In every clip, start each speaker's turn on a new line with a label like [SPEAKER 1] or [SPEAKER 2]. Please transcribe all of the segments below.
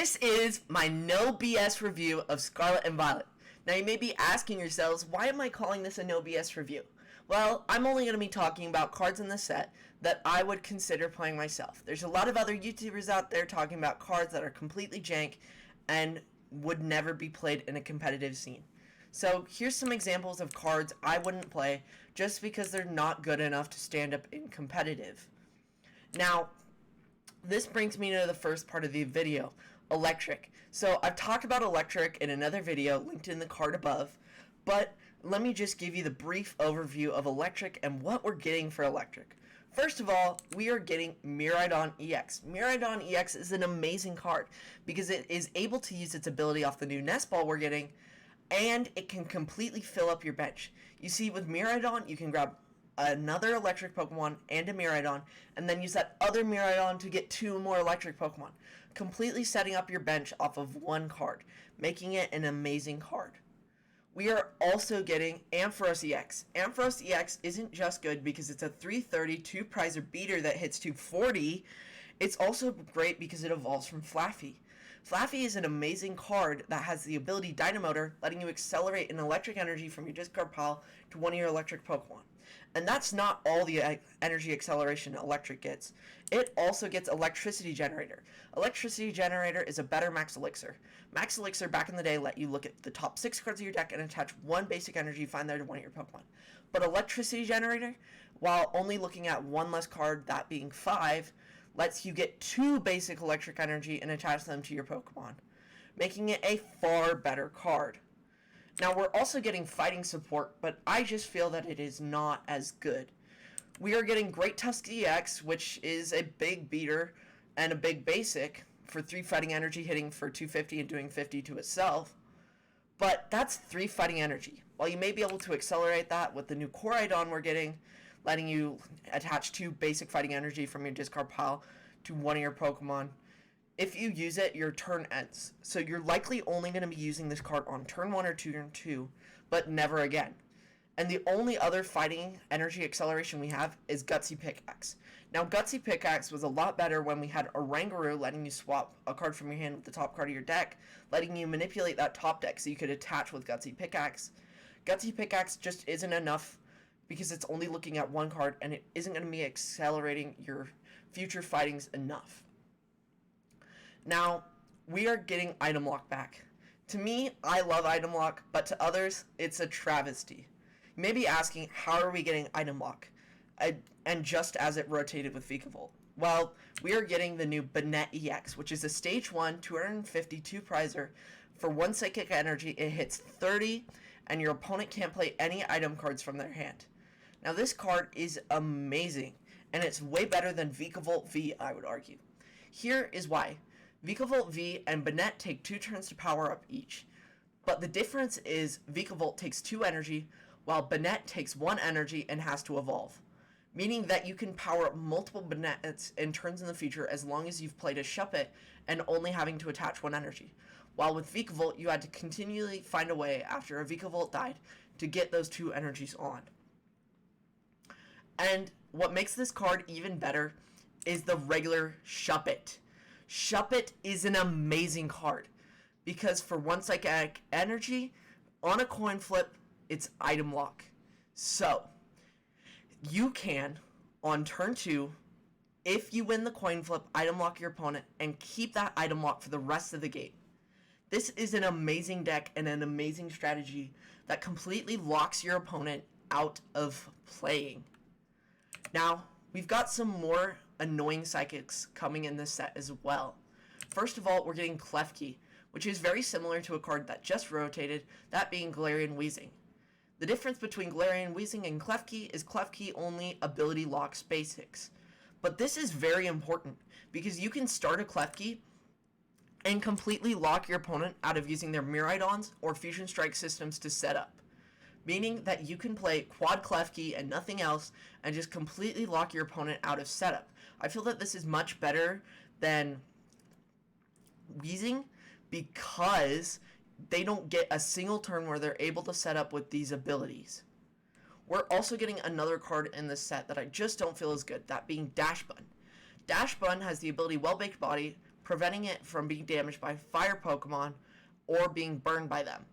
[SPEAKER 1] This is my no BS review of Scarlet and Violet. Now you may be asking yourselves, why am I calling this a no BS review? Well, I'm only going to be talking about cards in the set that I would consider playing myself. There's a lot of other YouTubers out there talking about cards that are completely jank and would never be played in a competitive scene. So here's some examples of cards I wouldn't play just because they're not good enough to stand up in competitive. Now, this brings me to the first part of the video, electric. So I've talked about electric in another video linked in the card above, but let me just give you the brief overview of electric and what we're getting for electric. First of all, we are getting Miraidon EX. Miraidon EX is an amazing card because it is able to use its ability off the new Nest Ball we're getting, and it can completely fill up your bench. You see, with Miraidon, you can grab another electric Pokemon and a Miraidon, and then use that other Miraidon to get 2 more electric Pokemon, completely setting up your bench off of one card, making it an amazing card. We are also getting Ampharos EX. Ampharos EX isn't just good because it's a 330 2-prizer beater that hits 240, it's also great because it evolves from Flaffy. Flaffy is an amazing card that has the ability Dynamotor, letting you accelerate an electric energy from your discard pile to one of your electric Pokemon. And that's not all the energy acceleration electric gets. It also gets Electricity Generator. Electricity Generator is a better Max Elixir. Max Elixir back in the day let you look at the top 6 cards of your deck and attach one basic energy you find there to one of your Pokemon. But Electricity Generator, while only looking at one less card, that being 5, lets you get 2 basic electric energy and attach them to your Pokemon, making it a far better card. Now, we're also getting fighting support, but I just feel that it is not as good. We are getting Great Tusk EX, which is a big beater and a big basic for 3 fighting energy, hitting for 250 and doing 50 to itself. But that's 3 fighting energy. While you may be able to accelerate that with the new Koraidon we're getting, letting you attach 2 basic fighting energy from your discard pile to one of your Pokemon, if you use it, your turn ends. So you're likely only going to be using this card on turn 1 or turn 2, but never again. And the only other fighting energy acceleration we have is Gutsy Pickaxe. Now, Gutsy Pickaxe was a lot better when we had Oranguru, letting you swap a card from your hand with the top card of your deck, letting you manipulate that top deck so you could attach with Gutsy Pickaxe. Gutsy Pickaxe just isn't enough because it's only looking at one card and it isn't going to be accelerating your future fightings enough. Now, we are getting Item Lock back. To me, I love Item Lock, but to others, it's a travesty. You may be asking, how are we getting Item Lock? And just as it rotated with Vikavolt. Well, we are getting the new Banette EX, which is a Stage 1, 250 2-prizer. For 1 Psychic Energy, it hits 30, and your opponent can't play any item cards from their hand. Now, this card is amazing, and it's way better than Vikavolt V, I would argue. Here is why. Vikavolt V and Banette take 2 turns to power up each. But the difference is Vikavolt takes 2 energy, while Banette takes 1 energy and has to evolve. Meaning that you can power up multiple Banettes in turns in the future as long as you've played a Shuppet and only having to attach 1 energy. While with Vikavolt, you had to continually find a way after a Vikavolt died to get those 2 energies on. And what makes this card even better is the regular Shuppet. Shuppet is an amazing card because for 1 Psychic Energy, on a coin flip, it's Item Lock. So, you can, on turn 2, if you win the coin flip, Item Lock your opponent and keep that Item Lock for the rest of the game. This is an amazing deck and an amazing strategy that completely locks your opponent out of playing. Now, we've got some more annoying psychics coming in this set as well. First of all, we're getting Klefki, which is very similar to a card that just rotated, that being Galarian Weezing. The difference between Galarian Weezing and Klefki is Klefki only ability locks basics. But this is very important because you can start a Klefki and completely lock your opponent out of using their Miraidons or Fusion Strike systems to set up. Meaning that you can play Quad Klefki and nothing else and just completely lock your opponent out of setup. I feel that this is much better than Weezing because they don't get a single turn where they're able to set up with these abilities. We're also getting another card in this set that I just don't feel is good, that being Dash Bun. Dash Bun has the ability Well Baked Body, preventing it from being damaged by fire Pokemon or being burned by them.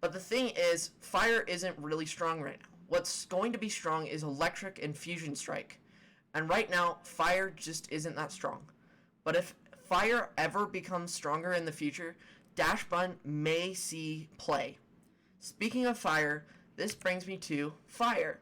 [SPEAKER 1] But the thing is, fire isn't really strong right now. What's going to be strong is electric and fusion strike. And right now, fire just isn't that strong. But if fire ever becomes stronger in the future, Dash Bun may see play. Speaking of fire, this brings me to fire.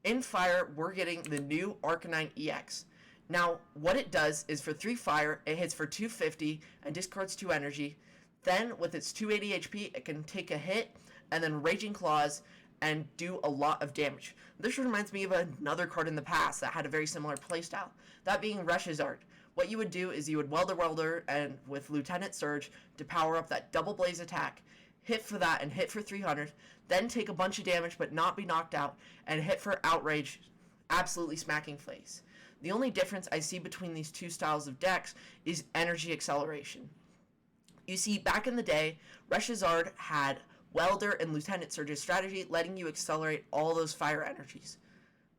[SPEAKER 1] In fire, we're getting the new Arcanine EX. Now, what it does is for 3 fire, it hits for 250 and discards 2 energy. Then, with its 280 HP, it can take a hit and then Raging Claws and do a lot of damage. This reminds me of another card in the past that had a very similar playstyle, that being Reshizard. What you would do is you would Welder and with Lieutenant Surge to power up that double blaze attack, hit for that and hit for 300, then take a bunch of damage but not be knocked out, and hit for Outrage, absolutely smacking face. The only difference I see between these two styles of decks is energy acceleration. You see, back in the day, Reshizard had Welder and Lieutenant Surge's strategy, letting you accelerate all those fire energies.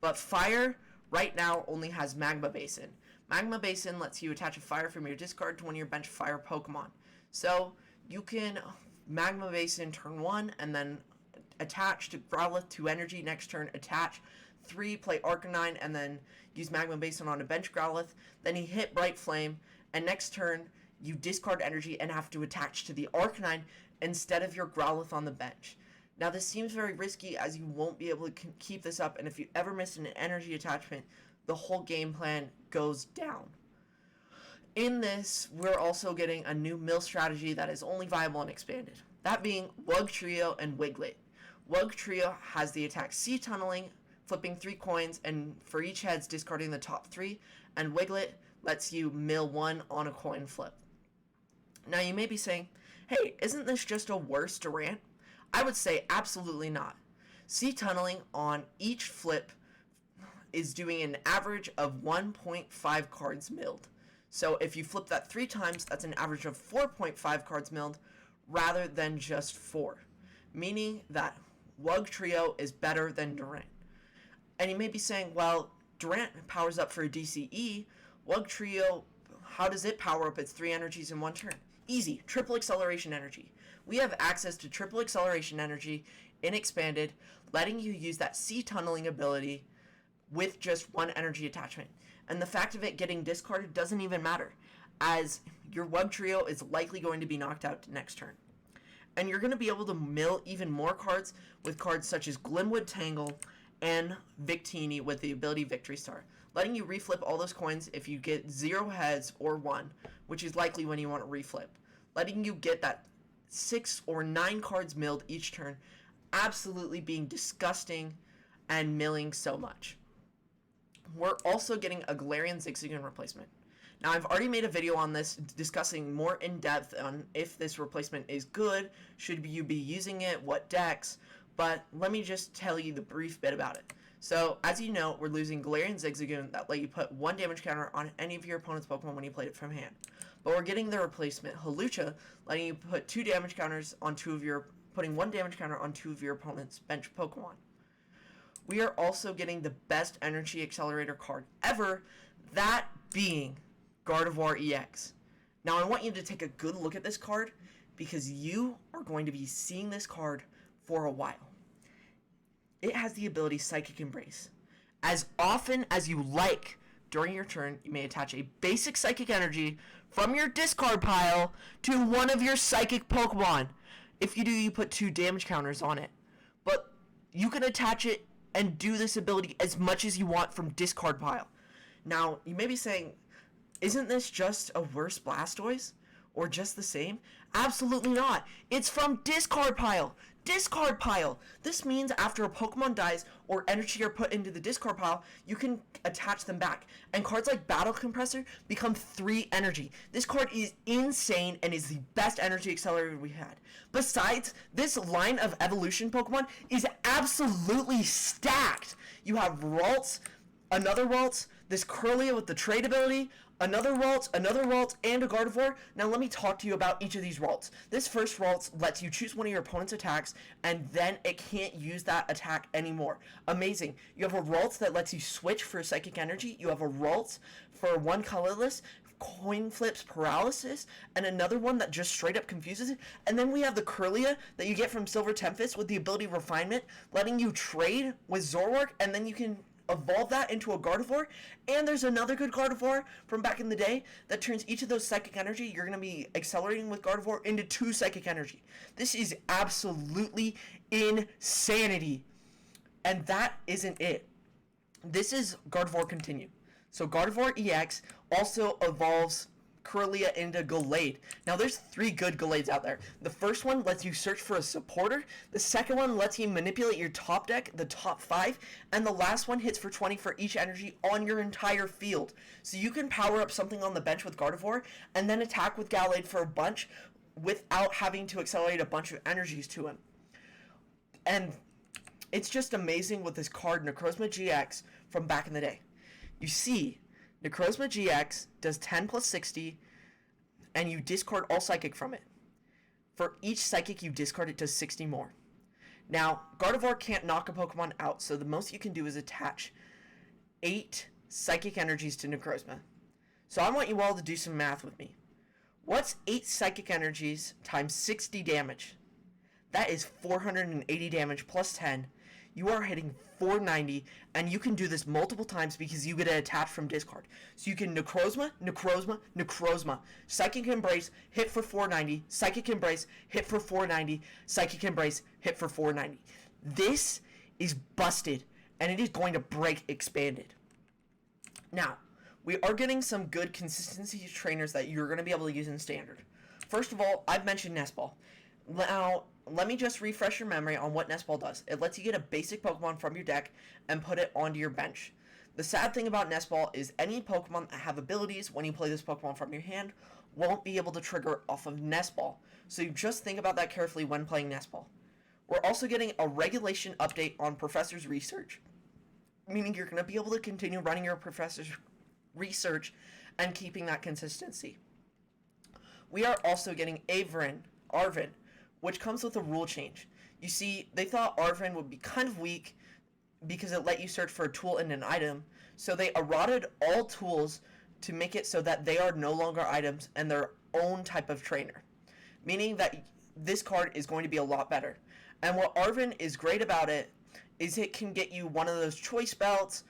[SPEAKER 1] But fire, right now, only has Magma Basin. Magma Basin lets you attach a fire from your discard to one of your bench fire Pokemon. So, you can Magma Basin turn 1, and then attach to Growlithe 2 energy, next turn attach 3, play Arcanine, and then use Magma Basin on a bench Growlithe. Then you hit Bright Flame, and next turn, you discard energy and have to attach to the Arcanine instead of your Growlithe on the bench. Now this seems very risky as you won't be able to keep this up, and if you ever miss an energy attachment, the whole game plan goes down. In this, we're also getting a new mill strategy that is only viable and expanded. That being Wugtrio and Wiglet. Wugtrio has the attack Sea Tunneling, flipping 3 coins, and for each heads discarding the top 3, and Wiglet lets you mill 1 on a coin flip. Now you may be saying, hey, isn't this just a worse Durant? I would say absolutely not. Sea Tunneling on each flip is doing an average of 1.5 cards milled. So if you flip that 3 times, that's an average of 4.5 cards milled rather than just 4. Meaning that Wugtrio is better than Durant. And you may be saying, well, Durant powers up for a DCE. Wugtrio, how does it power up its 3 energies in 1 turn? Easy, triple acceleration energy. We have access to triple acceleration energy in Expanded, letting you use that Sea Tunneling ability with just 1 energy attachment. And the fact of it getting discarded doesn't even matter, as your Wugtrio is likely going to be knocked out next turn. And you're going to be able to mill even more cards with cards such as Glimwood Tangle and Victini with the ability Victory Star, letting you reflip all those coins if you get 0 heads or 1, which is likely when you want to reflip, letting you get that 6 or 9 cards milled each turn, absolutely being disgusting and milling so much. We're also getting a Galarian Zigzagoon replacement. Now, I've already made a video on this discussing more in depth on if this replacement is good, should you be using it, what decks, but let me just tell you the brief bit about it. So, as you know, we're losing Galarian Zigzagoon that let you put 1 damage counter on any of your opponent's Pokemon when you played it from hand. But we're getting the replacement, Hawlucha, letting you put 2 damage counters on putting 1 damage counter on 2 of your opponent's bench Pokemon. We are also getting the best energy accelerator card ever, that being Gardevoir EX. Now I want you to take a good look at this card because you are going to be seeing this card for a while. It has the ability Psychic Embrace. As often as you like during your turn, you may attach a basic Psychic Energy from your discard pile to one of your Psychic Pokemon. If you do, you put 2 damage counters on it. But you can attach it and do this ability as much as you want from discard pile. Now, you may be saying, isn't this just a worse Blastoise? Or just the same? Absolutely not. It's from discard pile. Discard pile. This means after a Pokemon dies or energy are put into the discard pile, you can attach them back. And cards like Battle Compressor become 3 energy. This card is insane and is the best energy accelerator we had. Besides, this line of evolution Pokemon is absolutely stacked. You have Ralts, another Ralts, this Curlia with the trade ability, another Ralts, and a Gardevoir. Now let me talk to you about each of these Ralts. This first Ralts lets you choose one of your opponent's attacks, and then it can't use that attack anymore. Amazing. You have a Ralts that lets you switch for Psychic Energy. You have a Ralts for 1 colorless. coin flips paralysis, and another one that just straight up confuses it. And then we have the Curlia that you get from Silver Tempest with the ability Refinement, letting you trade with Zoroark, and then you can evolve that into a Gardevoir. And there's another good Gardevoir from back in the day that turns each of those psychic energy you're going to be accelerating with Gardevoir into 2 psychic energy. This is absolutely insanity. And that isn't it. This is Gardevoir Continue. So Gardevoir EX also evolves Curlia into Gallade. Now there's 3 good Gallades out there. The first one lets you search for a supporter. The second one lets you manipulate your top deck, the top 5. And the last one hits for 20 for each energy on your entire field. So you can power up something on the bench with Gardevoir and then attack with Gallade for a bunch without having to accelerate a bunch of energies to him. And it's just amazing with this card, Necrozma GX, from back in the day. You see, Necrozma GX does 10 plus 60, and you discard all Psychic from it. For each Psychic you discard, it does 60 more. Now, Gardevoir can't knock a Pokemon out, so the most you can do is attach 8 Psychic energies to Necrozma. So I want you all to do some math with me. What's 8 Psychic energies times 60 damage? That is 480 damage plus 10. You are hitting 490, and you can do this multiple times because you get it attached from discard. So you can Necrozma, Necrozma, Necrozma, Psychic Embrace, hit for 490, Psychic Embrace, hit for 490, Psychic Embrace, hit for 490. This is busted, and it is going to break Expanded. Now, we are getting some good consistency trainers that you're going to be able to use in Standard. First of all, I've mentioned Nest Ball. Now, let me just refresh your memory on what Nest Ball does. It lets you get a basic Pokemon from your deck and put it onto your bench. The sad thing about Nest Ball is any Pokemon that have abilities when you play this Pokemon from your hand won't be able to trigger off of Nest Ball. So you just think about that carefully when playing Nest Ball. We're also getting a regulation update on Professor's Research, meaning you're going to be able to continue running your Professor's Research and keeping that consistency. We are also getting Arven, which comes with a rule change. You see, they thought Arven would be kind of weak because it let you search for a tool and an item, so they eroded all tools to make it so that they are no longer items and their own type of trainer, meaning that this card is going to be a lot better. And what Arven is great about it is it can get you one of those choice belts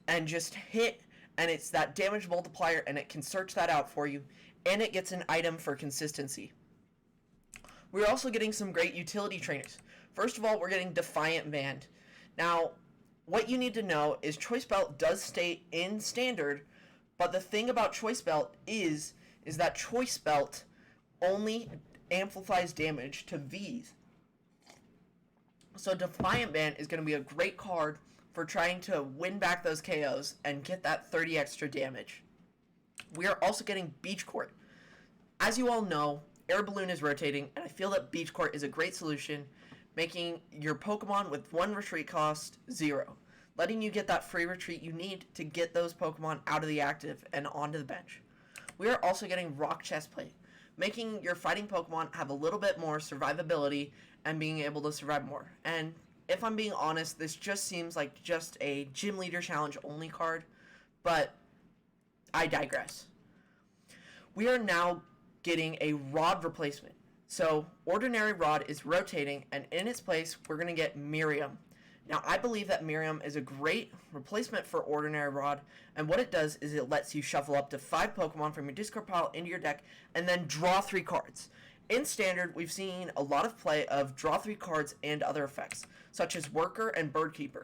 [SPEAKER 1] and just hit, and it's that damage multiplier, and it can search that out for you, and it gets an item for consistency. We're also getting some great utility trainers. First of all, we're getting Defiant Band. Now, what you need to know is Choice Belt does stay in Standard, but the thing about Choice Belt is that Choice Belt only amplifies damage to Vs. So Defiant Band is going to be a great card for trying to win back those KOs and get that 30 extra damage. We are also getting Beach Court. As you all know, Air Balloon is rotating, and I feel that Beach Court is a great solution, making your Pokemon with 1 retreat cost 0, letting you get that free retreat you need to get those Pokemon out of the active and onto the bench. We are also getting Rock Chestplate, making your fighting Pokemon have a little bit more survivability and being able to survive more. And if I'm being honest, this just seems like just a Gym Leader Challenge only card, but I digress. We are now getting a Rod replacement. So Ordinary Rod is rotating, and in its place we're going to get Miriam. Now I believe that Miriam is a great replacement for Ordinary Rod, and what it does is it lets you shuffle up to 5 Pokemon from your discard pile into your deck and then draw 3 cards. In Standard, we've seen a lot of play of draw 3 cards and other effects, such as Worker and Birdkeeper.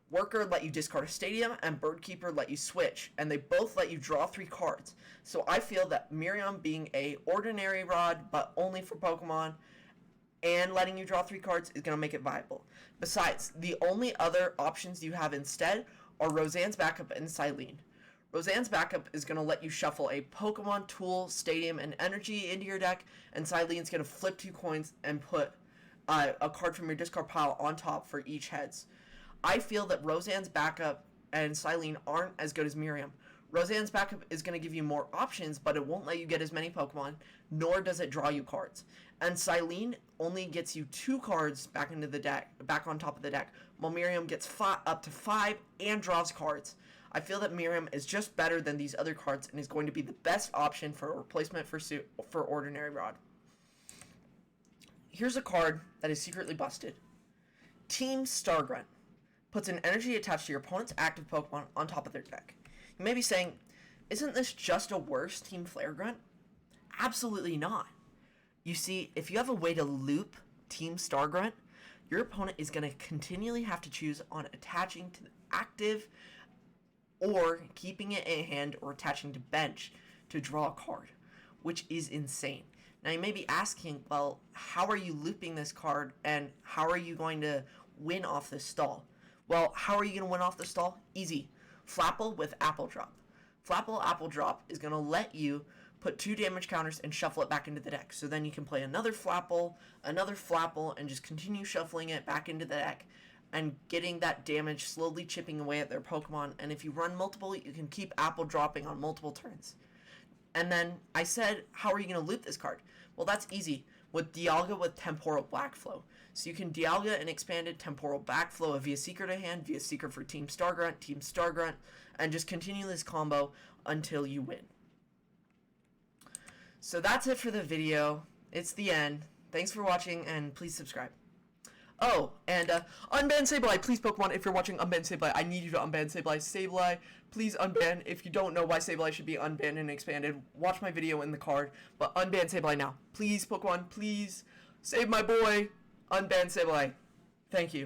[SPEAKER 1] Worker let you discard a stadium, and Birdkeeper let you switch, and they both let you draw 3 cards. So I feel that Miriam being a Ordinary Rod, but only for Pokemon, and letting you draw 3 cards is going to make it viable. Besides, the only other options you have instead are Roseanne's Backup and Silene. Roseanne's Backup is going to let you shuffle a Pokemon, Tool, Stadium, and Energy into your deck, and Silene's going to flip 2 coins and put a card from your discard pile on top for each heads. I feel that Roseanne's Backup and Silene aren't as good as Miriam. Roseanne's Backup is going to give you more options, but it won't let you get as many Pokemon, nor does it draw you cards. And Silene only gets you 2 cards back on top of the deck, while Miriam gets up to 5 and draws cards. I feel that Miriam is just better than these other cards and is going to be the best option for a replacement for Ordinary Rod. Here's a card that is secretly busted. Team Stargrunt puts an energy attached to your opponent's active Pokemon on top of their deck. You may be saying, isn't this just a worse Team Flare Grunt? Absolutely not. You see, if you have a way to loop Team Stargrunt, your opponent is going to continually have to choose on attaching to the active or keeping it in hand or attaching to bench to draw a card, which is insane. Now you may be asking, well, how are you looping this card and how are you going to win off this stall? Well, how are you going to win off the stall? Easy. Flapple with Apple Drop. Flapple Apple Drop is going to let you put 2 damage counters and shuffle it back into the deck. So then you can play another Flapple, and just continue shuffling it back into the deck and getting that damage slowly chipping away at their Pokemon. And if you run multiple, you can keep Apple Dropping on multiple turns. And then I said, how are you going to loop this card? Well, that's easy. With Dialga with Temporal Backflow. So you can Dialga an expanded Temporal Backflow via Seeker to hand, via Seeker for Team Stargrunt, and just continue this combo until you win. So that's it for the video. It's the end. Thanks for watching, and please subscribe. Oh, and unban Sableye, please, Pokemon, if you're watching unban Sableye, I need you to unban Sableye. Sableye, please unban. If you don't know why Sableye should be unbanned and expanded, watch my video in the card, but unban Sableye now. Please, Pokemon, please, save my boy, unban Sableye. Thank you.